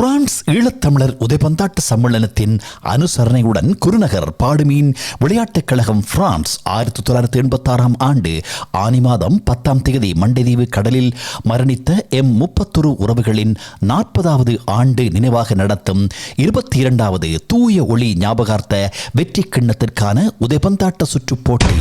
France ஈழத்தமிழர் உதைபந்தாட்ட சம்மேளனத்தின் அனுசரணையுடன் குருநகர் பாடுமீன் விளையாட்டுக் கழகம் பிரான்ஸ் 1986 ஆண்டு ஆனி மாதம் 10 மண்டைதீவு கடலில் மரணித்த M31 உறவுகளின் 40வது ஆண்டு நினைவாக நடத்தும் 22வது தூய ஒளி ஞாபகார்த்த வெற்றி கிண்ணத்திற்கான உதைபந்தாட்ட சுற்றுப் போட்டி.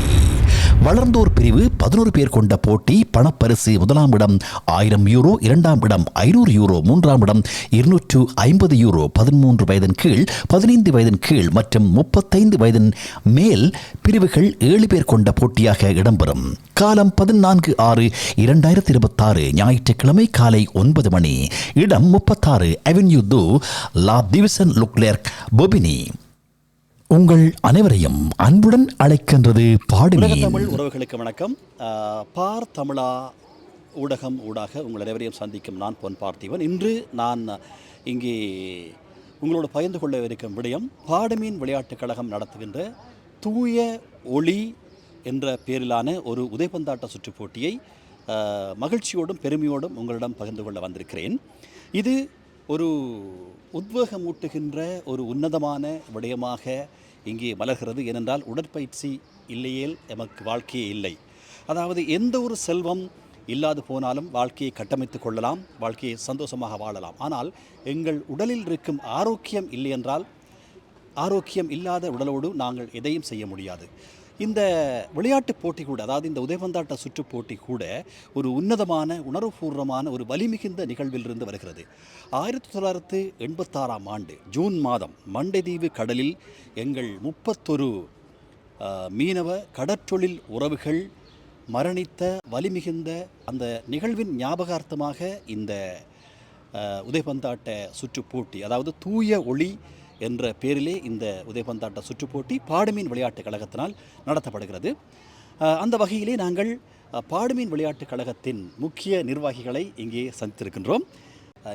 வளர்ந்தோர் பிரிவு 11 பேர் கொண்ட போட்டி. பணப்பரிசு முதலாம் இடம் €1000, இரண்டாம் இடம் €500, மூன்றாம் இடம் €250, 13 வயதின் கீழ், 15 வயதின் கீழ் மற்றும் 35 வயதின் மேல் பிரிவுகள் 7 பேர் கொண்ட போட்டியாக இடம்பெறும். காலம் 14/6/2026 ஞாயிற்றுக்கிழமை காலை 9 மணி. இடம் 36 அவென்யூ து லா டிவிசன் லுக்லெர்க், பொபினி. உங்கள் அனைவரையும் அன்புடன் அழைக்கின்றது பாடுமீன். தமிழ் உறவுகளுக்கு வணக்கம். பார் தமிழா ஊடகம் ஊடாக உங்கள் அனைவரையும் சந்திக்கும் நான் பொன் பார்த்திபன். இன்று நான் இங்கே உங்களோடு பகிர்ந்து கொள்ள இருக்கும் விடயம் பாடுமீன் விளையாட்டுக் கழகம் நடத்துகின்ற தூய ஒளி என்ற பேரிலான ஒரு உதைபந்தாட்ட சுற்றுப் போட்டியை மகிழ்ச்சியோடும் பெருமையோடும் உங்களிடம் பகிர்ந்து கொள்ள வந்திருக்கிறேன். இது ஒரு உத்வேகமூட்டுகின்ற ஒரு உன்னதமான விடயமாக இங்கே மலர்கிறது. ஏனென்றால் உடற்பயிற்சி இல்லையேல் எமக்கு வாழ்க்கையே இல்லை. அதாவது எந்த ஒரு செல்வம் இல்லாது போனாலும் வாழ்க்கையை கட்டமைத்துக் கொள்ளலாம், வாழ்க்கையை சந்தோஷமாக வாழலாம். ஆனால் எங்கள் உடலில் இருக்கும் ஆரோக்கியம் இல்லை என்றால், ஆரோக்கியம் இல்லாத உடலோடு நாங்கள் எதையும் செய்ய முடியாது. இந்த விளையாட்டுப் போட்டி கூட, அதாவது இந்த உதைபந்தாட்ட சுற்றுப் போட்டி கூட ஒரு உன்னதமான உணர்வுபூர்வமான ஒரு வலிமிகுந்த நிகழ்விலிருந்து வருகிறது. 1986 ஆண்டு ஜூன் மாதம் மண்டைதீவு கடலில் எங்கள் 31 மீனவ கடற்றொழில் உறவுகள் மரணித்த வலிமிகுந்த அந்த நிகழ்வின் ஞாபகார்த்தமாக இந்த உதைபந்தாட்ட சுற்றுப் போட்டி, அதாவது தூய ஒளி என்ற பேரிலே இந்த உதைபந்தாட்ட சுற்றுப் போட்டி பாடுமீன் விளையாட்டுக் கழகத்தினால் நடத்தப்படுகிறது. அந்த வகையிலே நாங்கள் பாடுமீன் விளையாட்டுக் கழகத்தின் முக்கிய நிர்வாகிகளை இங்கே சந்தித்திருக்கின்றோம்.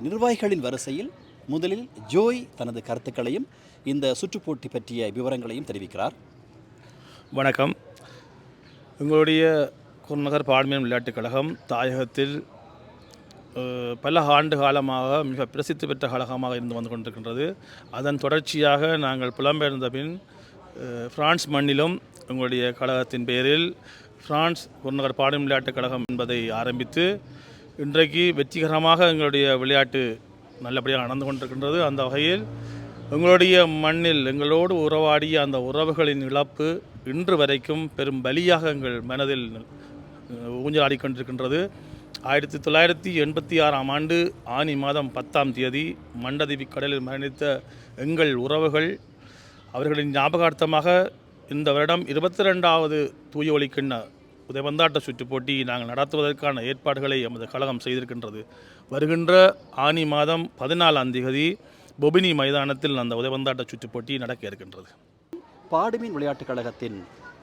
நிர்வாகிகளின் வரிசையில் முதலில் ஜோய் தனது கருத்துக்களையும் இந்த சுற்றுப் போட்டி பற்றிய விவரங்களையும் தெரிவிக்கிறார். வணக்கம். எங்களுடைய குருநகர் பாடுமீன் விளையாட்டுக் கழகம் தாயகத்தில் பல ஆண்டு காலமாக மிக பிரசித்தி பெற்ற கழகமாக இருந்து வந்து கொண்டிருக்கின்றது. அதன் தொடர்ச்சியாக நாங்கள் புலம்பெயர்ந்த பின் பிரான்ஸ் மண்ணிலும் எங்களுடைய கழகத்தின் பேரில் பிரான்ஸ் குருநகர் பாடுமீன் விளையாட்டுக் கழகம் என்பதை ஆரம்பித்து இன்றைக்கு வெற்றிகரமாக எங்களுடைய விளையாட்டு நல்லபடியாக நடந்து கொண்டிருக்கின்றது. அந்த வகையில் எங்களுடைய மண்ணில் எங்களோடு உறவாடிய அந்த உறவுகளின் இழப்பு இன்று வரைக்கும் பெரும் பலியாக எங்கள் மனதில் ஊஞ்சலாடிக்கொண்டிருக்கின்றது. 1986 ஆண்டு ஆனி மாதம் 10 மண்டதீவு கடலில் மரணித்த எங்கள் உறவுகள் அவர்களின் ஞாபகார்த்தமாக இந்த வருடம் 22வது தூய ஒளி கிண்ண உதைபந்தாட்ட சுற்றுப் போட்டி நாங்கள் நடத்துவதற்கான ஏற்பாடுகளை எமது கழகம் செய்திருக்கின்றது. வருகின்ற ஆனி மாதம் 14 பொபினி மைதானத்தில் அந்த உதைபந்தாட்ட சுற்றுப் போட்டி நடக்க இருக்கின்றது. பாடுமீன் விளையாட்டுக் கழகத்தின்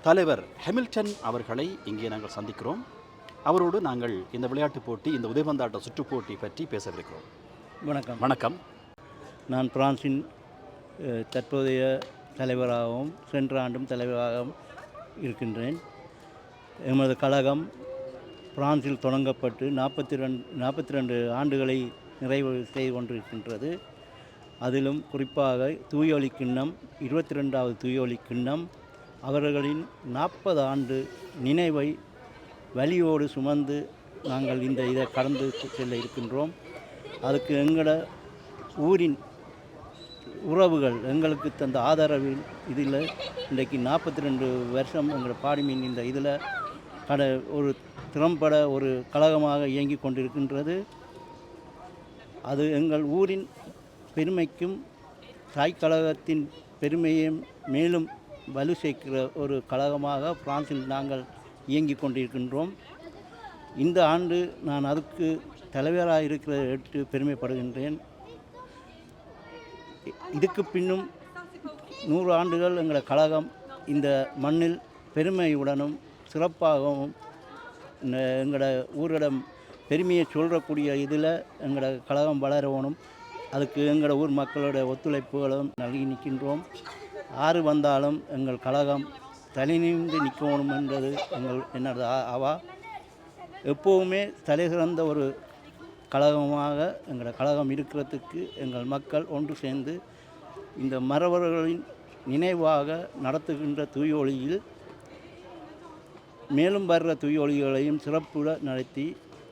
தலைவர் ஹெமில்டன் அவர்களை இங்கே நாங்கள் சந்திக்கிறோம். அவரோடு நாங்கள் இந்த விளையாட்டுப் போட்டி, இந்த உதைபந்தாட்ட சுற்றுப் போட்டி பற்றி பேசவிருக்கிறோம். வணக்கம். வணக்கம். நான் பிரான்சின் தற்போதைய தலைவராகவும் சென்ற ஆண்டும் தலைவராகவும் இருக்கின்றேன். எமது கழகம் பிரான்சில் தொடங்கப்பட்டு 42 ஆண்டுகளை நிறைவு செய்து கொண்டிருக்கின்றது. அதிலும் குறிப்பாக தூய ஒளி கிண்ணம், 22வது தூய ஒளி கிண்ணம் அவர்களின் 40 ஆண்டு நினைவை வலியோடு சுமந்து நாங்கள் இதை கடந்து செல்ல இருக்கின்றோம். அதுக்கு எங்களோட ஊரின் உறவுகள் எங்களுக்கு தந்த ஆதரவில் இதில் இன்றைக்கு 42 வருஷம் எங்களோட பாடுமீன் இந்த இதில் ஒரு திறம்பட ஒரு கழகமாக இயங்கி கொண்டிருக்கின்றது. அது எங்கள் ஊரின் பெருமைக்கும் தாய் கழகத்தின் பெருமையும் மேலும் வலு சேர்க்கிற ஒரு கழகமாக பிரான்சில் நாங்கள் இயங்கி கொண்டிருக்கின்றோம். இந்த ஆண்டு நான் அதுக்கு தலைவராக இருக்கிற பெருமைப்படுகின்றேன். இதுக்கு பின்னும் 100 ஆண்டுகள் எங்கள் கழகம் இந்த மண்ணில் பெருமையுடனும் சிறப்பாகவும் எங்களோட ஊரிடம் பெருமையை சொல்கிறக்கூடிய இதில் எங்களோட கழகம் வளரணும். அதுக்கு எங்களோட ஊர் மக்களோட ஒத்துழைப்புகளும் நல்கி நிற்கின்றோம். ஆறு வந்தாலும் எங்கள் கழகம் தலை நிமிர்ந்து நிற்கணும் என்றது என்னோட ஆவா. எப்போவுமே தலை சிறந்த ஒரு கழகமாக எங்களோட கழகம் இருக்கிறதுக்கு எங்கள் மக்கள் ஒன்று சேர்ந்து இந்த மறவர்களின் நினைவாக நடத்துகின்ற தூயொலியில் மேலும் வர்ற தூயொலிகளையும் சிறப்புட நடத்தி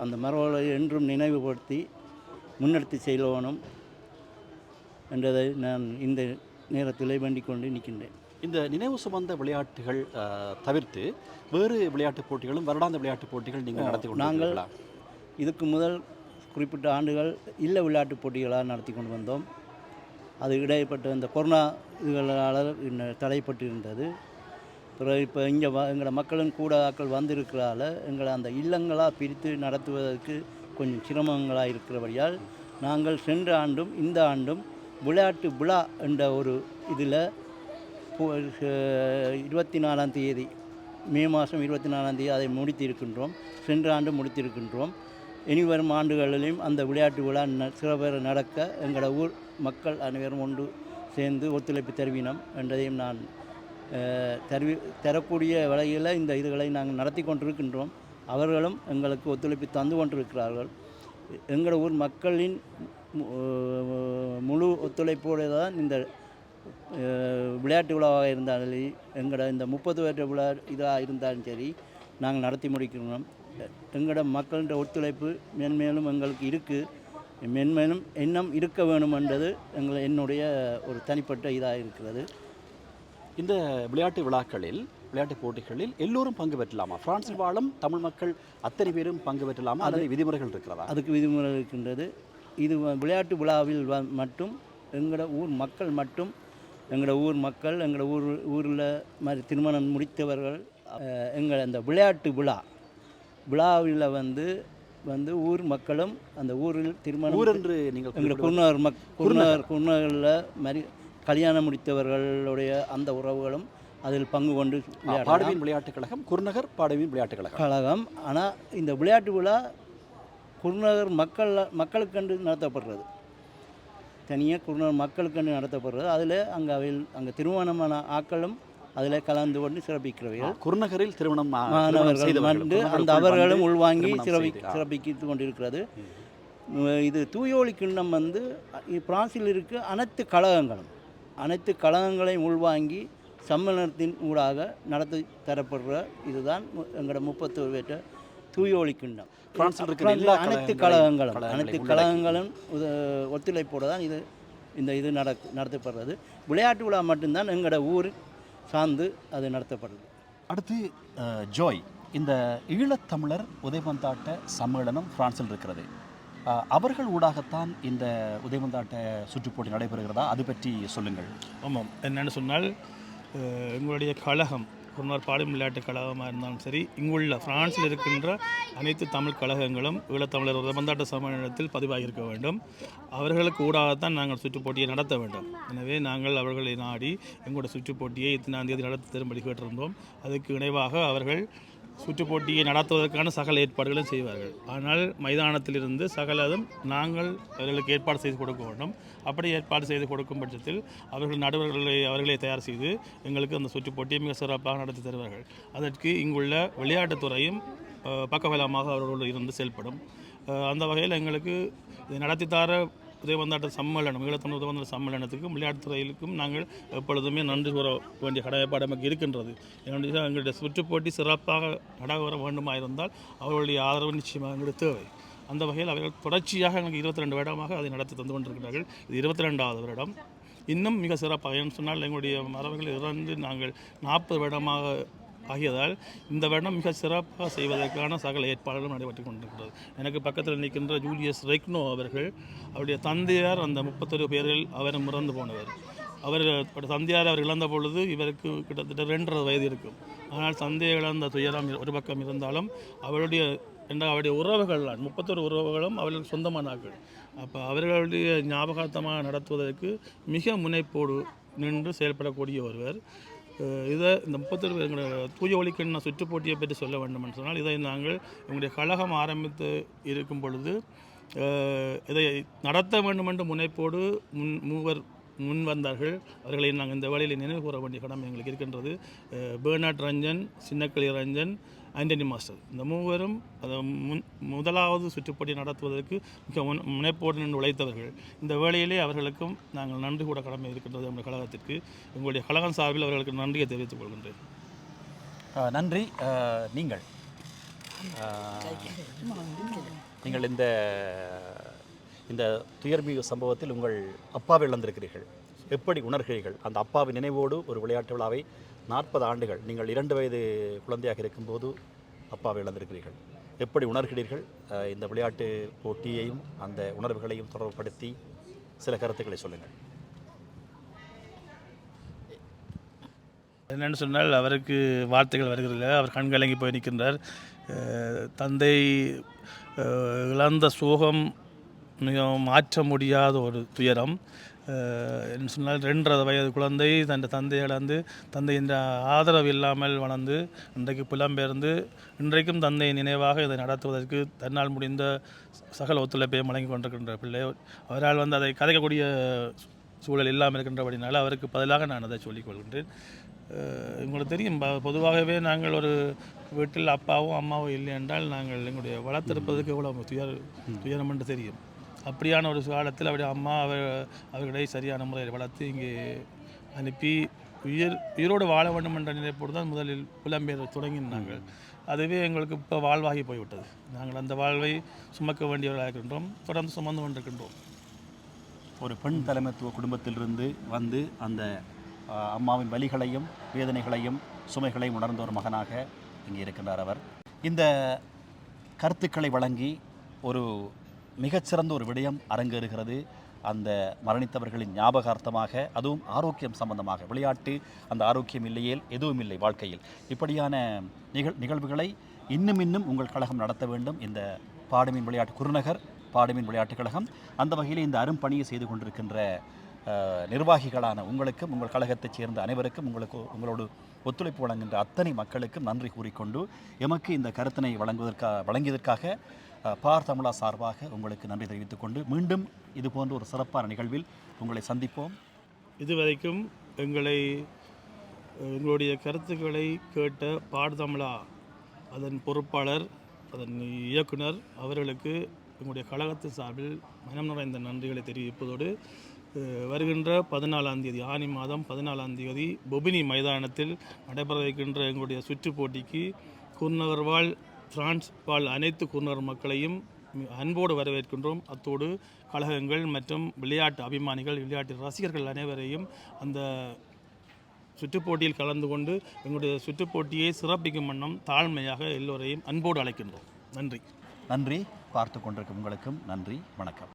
அந்த மரபுகளை என்றும் நினைவுபடுத்தி முன்னெடுத்து செல்லணும் என்றதை நான் இந்த நேரத்தில் வேண்டிக் கொண்டு நிற்கின்றேன். இந்த நினைவு சுமந்த விளையாட்டுகள் தவிர்த்து வேறு விளையாட்டுப் போட்டிகளும் வருடாந்த விளையாட்டுப் போட்டிகள் நீங்கள் நடத்தி நாங்கள் இதுக்கு முதல் குறிப்பிட்ட ஆண்டுகள் இல்ல விளையாட்டுப் போட்டிகளாக நடத்தி கொண்டு வந்தோம். அது இடைப்பட்ட இந்த கொரோனா இதுகளால் தடைப்பட்டு இருந்தது. பிறகு இப்போ இங்கே எங்களோட மக்களும் கூட ஆக்கள் வந்திருக்கிறால எங்களை அந்த இல்லங்களாக பிரித்து நடத்துவதற்கு கொஞ்சம் சிரமங்களாக இருக்கிறபடியால் நாங்கள் சென்ற ஆண்டும் இந்த ஆண்டும் விளையாட்டு விழா என்ற ஒரு இதில் 24ஆம் தேதி மே மாதம் 24ஆம் தேதி அதை முடித்திருக்கின்றோம். சென்ற ஆண்டு முடித்திருக்கின்றோம். இனி வரும் ஆண்டுகளிலும் அந்த விளையாட்டு விழா சிறப்பாக நடக்க எங்களோட ஊர் மக்கள் அனைவரும் ஒன்று சேர்ந்து ஒத்துழைப்பு தருவினம் என்றதையும் நான் தரக்கூடிய வகையில் இந்த இதுகளை நாங்கள் நடத்தி கொண்டிருக்கின்றோம். அவர்களும் எங்களுக்கு ஒத்துழைப்பு தந்து கொண்டிருக்கிறார்கள். எங்களோட ஊர் மக்களின் முழு ஒத்துழைப்போடு தான் இந்த விளையாட்டு விழாவாக இருந்தாலும் எங்களோட இந்த 30 வருட விழா இதாக இருந்தாலும் சரி நாங்கள் நடத்தி முடிக்கிறோம். எங்களோட மக்களின் ஒத்துழைப்பு மென்மேலும் எங்களுக்கு இருக்குது. மென்மேலும் எண்ணம் இருக்க வேணும் என்றது என்னுடைய ஒரு தனிப்பட்ட இதாக இருக்கிறது. இந்த விளையாட்டு விழாக்களில் விளையாட்டுப் போட்டிகளில் எல்லோரும் பங்கு பெற்றலாமா? பிரான்சில் வாழும் தமிழ் மக்கள் அத்தனை பேரும் பங்கு பெற்றலாமா? அது விதிமுறைகள் இருக்கிறதா? அதுக்கு விதிமுறை இருக்கின்றது. இது விளையாட்டு விழாவில் மட்டும் எங்களோட ஊர் மக்கள் மட்டும் எங்களோட ஊர் மக்கள் எங்களோட ஊரில் மாதிரி திருமணம் முடித்தவர்கள் எங்கள் அந்த விளையாட்டு விழாவில் வந்து ஊர் மக்களும் அந்த ஊரில் திருமணம் ஊர் என்று நீங்கள் எங்கள் குன்னரில் மாதிரி கல்யாணம் முடித்தவர்களுடைய அந்த உறவுகளும் அதில் பங்கு கொண்டு பாடுமீன் விளையாட்டுக் கழகம் குருநகர் பாடுமீன் விளையாட்டுக் கழகம். ஆனால் இந்த விளையாட்டு விழா குருநகர் மக்களுக்கென்று நடத்தப்படுறது. தனியாக குருநகர் மக்களுக்கென்று நடத்தப்படுறது. அதில் அங்கே திருமணமான ஆக்களும் அதில் கலந்து கொண்டு சிறப்பிக்கிறவர்கள் குருநகரில் திருமணம் மாணவர்கள் வந்து அந்த அவர்களும் உள்வாங்கி சிறப்பித்து கொண்டிருக்கிறது. இது தூயோலி கிண்ணம் வந்து பிரான்சில் இருக்க அனைத்து கழகங்களையும் உள்வாங்கி சம்மேளனத்தின் ஊடாக நடத்தி தரப்படுற இதுதான் எங்களோட 31 பேட்ட தூயோலி கிண்ணம். பிரான்சில் இருக்கிற அனைத்து கழகங்களும் ஒத்துழைப்போடு தான் இது நடத்தப்படுறது. விளையாட்டு விழா மட்டும்தான் எங்களோட ஊர் சார்ந்து அது நடத்தப்படுது. அடுத்து ஜோய், இந்த ஈழத்தமிழர் உதைபந்தாட்ட சம்மேளனம் பிரான்சில் இருக்கிறது. அவர்கள் ஊடாகத்தான் இந்த உதைபந்தாட்ட சுற்றுப்போட்டி நடைபெறுகிறதா? அது பற்றி சொல்லுங்கள். ஆமாம், என்னென்னு சொன்னால் எங்களுடைய கழகம் குருநகர் பாடுமீன் விளையாட்டு கழகமாக இருந்தாலும் சரி, இங்குள்ள பிரான்சில் இருக்கின்ற அனைத்து தமிழ் கழகங்களும் ஈழத்தமிழர் உதைபந்தாட்ட சம்மேளனத்தில் பதிவாகியிருக்க வேண்டும். அவர்களுக்கு ஊடாகத்தான் நாங்கள் சுற்றுப்போட்டியை நடத்த வேண்டும். எனவே நாங்கள் அவர்களை நாடி எங்களுடைய சுற்றுப்போட்டியை 8ஆம் தேதி நடத்த தரும்படி கேட்டிருந்தோம். அதுக்கு இணைவாக அவர்கள் சுற்றுப்போட்டியை நடத்துவதற்கான சகல ஏற்பாடுகளும் செய்வார்கள். ஆனால் மைதானத்திலிருந்து சகலதும் நாங்கள் அவர்களுக்கு ஏற்பாடு செய்து கொடுக்க வேண்டும். அப்படி ஏற்பாடு செய்து கொடுக்கும் பட்சத்தில் அவர்கள் அவர்களே தயார் செய்து எங்களுக்கு அந்த சுற்றுப்போட்டியை மிக சிறப்பாக நடத்தி தருவார்கள். அதற்கு இங்குள்ள விளையாட்டுத்துறையும் பக்கபலமாக அவர்களோடு இருந்து செயல்படும். அந்த வகையில் எங்களுக்கு இதை நடத்தித்தர உதைபந்தாட்ட சம்மேளனம் ஈழத்தமிழ் உதைபந்தாட்ட சம்மேளனத்துக்கும் விளையாட்டுத்துறையிலுக்கும் நாங்கள் எப்பொழுதுமே நன்றி கூற வேண்டிய கடமைப்பாடு நமக்கு இருக்கின்றது. ஏனென்றால் எங்களுடைய சுற்றுப்போட்டி சிறப்பாக நடைபெற வேண்டுமா இருந்தால் அவர்களுடைய ஆதரவு நிச்சயமாக எங்களுக்கு தேவை. அந்த வகையில் அவர்கள் தொடர்ச்சியாக எங்களுக்கு 22 வருடமாக அதை நடத்தி தந்து கொண்டிருக்கிறார்கள். இது 22வது வருடம். இன்னும் மிக சிறப்பாக ஏன்னு சொன்னால் எங்களுடைய மரபுகள் இறந்து நாங்கள் 40 வருடமாக ஆகியதால் இந்த வருடம் மிக சிறப்பாக செய்வதற்கான சகல ஏற்பாடுகளும் நடைபெற்று கொண்டிருக்கிறது. எனக்கு பக்கத்தில் நிற்கின்ற ஜூலியஸ் ரெக்னோ அவருடைய தந்தையார் அந்த 31 பேரில் அவரும் இறந்து போனவர். தந்தையார் அவர் இழந்த பொழுது இவருக்கு கிட்டத்தட்ட 2.5 வயது இருக்கும். ஆனால் தந்தையை இழந்த துயரம் ஒரு பக்கம் இருந்தாலும் அவருடைய உறவுகள் 31 உறவுகளும் அவர்களுக்கு சொந்தமானார்கள். அப்போ அவர்களுடைய ஞாபகார்த்தமாக நடத்துவதற்கு மிக முனைப்போடு நின்று செயல்படக்கூடிய ஒருவர். இதை இந்த 31 எங்களுடைய தூய ஒலிக்கிண்ண சுற்றுப்போட்டியை பற்றி சொல்ல வேண்டும் என்று சொன்னால், இதை நாங்கள் எங்களுடைய கழகம் ஆரம்பித்து இருக்கும் பொழுது இதை நடத்த வேண்டும் என்று முனைப்போடு மூவர் முன் வந்தார்கள். அவர்களை நாங்கள் இந்த வேளையில் நினைவு கூற வேண்டிய கடமை எங்களுக்கு இருக்கின்றது. பேர்னாட் ரஞ்சன், சின்னக்கிளி ரஞ்சன், ஆண்டனி மாஸ்டர். இந்த மூவரும் முதலாவது சுற்றுப்போட்டி நடத்துவதற்கு மிக முனைப்போடு நின்று உழைத்தவர்கள். இந்த வேளையிலே அவர்களுக்கும் நாங்கள் நன்றி கூட கடமை இருக்கின்றது. நம்முடைய கழகத்திற்கு எங்களுடைய கழகம் சார்பில் அவர்களுக்கு நன்றியை தெரிவித்துக் கொள்கின்றேன். நன்றி. நீங்கள் இந்த துயர்மிகு சம்பவத்தில் உங்கள் அப்பாவை இழந்திருக்கிறீர்கள். எப்படி உணர்கிறீர்கள்? அந்த அப்பாவின் நினைவோடு ஒரு விளையாட்டு விழாவை 40 ஆண்டுகள், நீங்கள் 2 வயது குழந்தையாக இருக்கும்போது அப்பாவை இழந்திருக்கிறீர்கள். எப்படி உணர்கிறீர்கள்? இந்த விளையாட்டு போட்டியையும் அந்த உணர்வுகளையும் தொடர்புபடுத்தி சில கருத்துக்களை சொல்லுங்கள். என்னென்னு சொன்னால், அவருக்கு வார்த்தைகள் வருகிறதில்லை. அவர் கண்கலங்கி போய் நிற்கின்றார். தந்தை இழந்த சோகம் மிகவும் மாற்ற முடியாத ஒரு துயரம். என்ன சொன்னால், 2.5 வயது குழந்தை தன் தந்தையை இழந்து, தந்தையின் ஆதரவு இல்லாமல் வளர்ந்து, இன்றைக்கு புலம்பெயர்ந்து, இன்றைக்கும் தந்தை நினைவாக இதை நடத்துவதற்கு தன்னால் முடிந்த சகல ஒத்துழைப்பையும் வழங்கி கொண்டிருக்கின்ற பிள்ளை. அவரால் அதை கதைக்கக்கூடிய சூழல் இல்லாமல் இருக்கின்றபடினால அவருக்கு பதிலாக நான் அதை சொல்லிக் கொள்கின்றேன். உங்களுக்கு தெரியும், பொதுவாகவே நாங்கள் ஒரு வீட்டில் அப்பாவும் அம்மாவும் இல்லை என்றால் நாங்கள் எங்களுடைய வளர்த்தெடுப்பதற்கு எவ்வளோ துயரம் என்று தெரியும். அப்படியான ஒரு காலத்தில் அவருடைய அம்மா அவர்களை சரியான முறையில் வளர்த்து இங்கே அனுப்பி உயிரோடு வாழ வேண்டும் என்ற நினைப்போடு தான் முதலில் புலம்பெயர் தொடங்கினாங்க. அதுவே எங்களுக்கு இப்போ வாழ்வாகி போய்விட்டது. நாங்கள் அந்த வாழ்வை சுமக்க வேண்டியவர்களாக இருக்கின்றோம், தொடர்ந்து சுமந்து கொண்டிருக்கின்றோம். ஒரு பெண் தலைமைத்துவ குடும்பத்திலிருந்து வந்து அந்த அம்மாவின் வலிகளையும் வேதனைகளையும் சுமைகளையும் உணர்ந்த ஒரு மகனாக இங்கே இருக்கின்றார் அவர். இந்த கருத்துக்களை வழங்கி ஒரு மிகச்சிறந்த ஒரு விடயம் அரங்கேறுகிறது. அந்த மரணித்தவர்களின் ஞாபகார்த்தமாக, அதுவும் ஆரோக்கியம் சம்பந்தமாக. விளையாட்டு அந்த ஆரோக்கியம் இல்லையேல் எதுவும் இல்லை வாழ்க்கையில். இப்படியான நிகழ்வுகளை இன்னும் உங்கள் கழகம் நடத்த வேண்டும். இந்த பாடுமீன் விளையாட்டு குருநகர் பாடுமீன் விளையாட்டுக் கழகம் அந்த வகையில் இந்த அரும்பணியை செய்து கொண்டிருக்கின்ற நிர்வாகிகளான உங்களுக்கும் உங்கள் கழகத்தைச் சேர்ந்த அனைவருக்கும் உங்களோடு ஒத்துழைப்பு வழங்குகின்ற அத்தனை மக்களுக்கும் நன்றி கூறிக்கொண்டு எமக்கு இந்த கருத்தினை வழங்கியதற்காக பார் தமிழா சார்பாக உங்களுக்கு நன்றி தெரிவித்துக் கொண்டு மீண்டும் இது போன்ற ஒரு சிறப்பான நிகழ்வில் உங்களை சந்திப்போம். இதுவரைக்கும் எங்களுடைய கருத்துக்களை கேட்ட பார் தமிழா அதன் பொறுப்பாளர், அதன் இயக்குனர் அவர்களுக்கு எங்களுடைய கழகத்தின் சார்பில் மனம் நிறைந்த நன்றிகளை தெரிவிப்பதோடு, வருகின்ற 14ஆம் தேதி ஆனி மாதம் 14ஆம் தேதி பொபினி மைதானத்தில் நடைபெற வைக்கின்ற எங்களுடைய சுற்று போட்டிக்கு குருநகர் வாழ் பிரான்ஸ் வாழ் அனைத்து குருநகர் மக்களையும் அன்போடு வரவேற்கின்றோம். அத்தோடு கழகங்கள் மற்றும் விளையாட்டு அபிமானிகள், விளையாட்டு ரசிகர்கள் அனைவரையும் அந்த சுற்றுப்போட்டியில் கலந்து கொண்டு எங்களுடைய சுற்றுப்போட்டியை சிறப்பிக்கும் வண்ணம் தாழ்மையாக எல்லோரையும் அன்போடு அழைக்கின்றோம். நன்றி. பார்த்து கொண்டிருக்கும் உங்களுக்கும் நன்றி. வணக்கம்.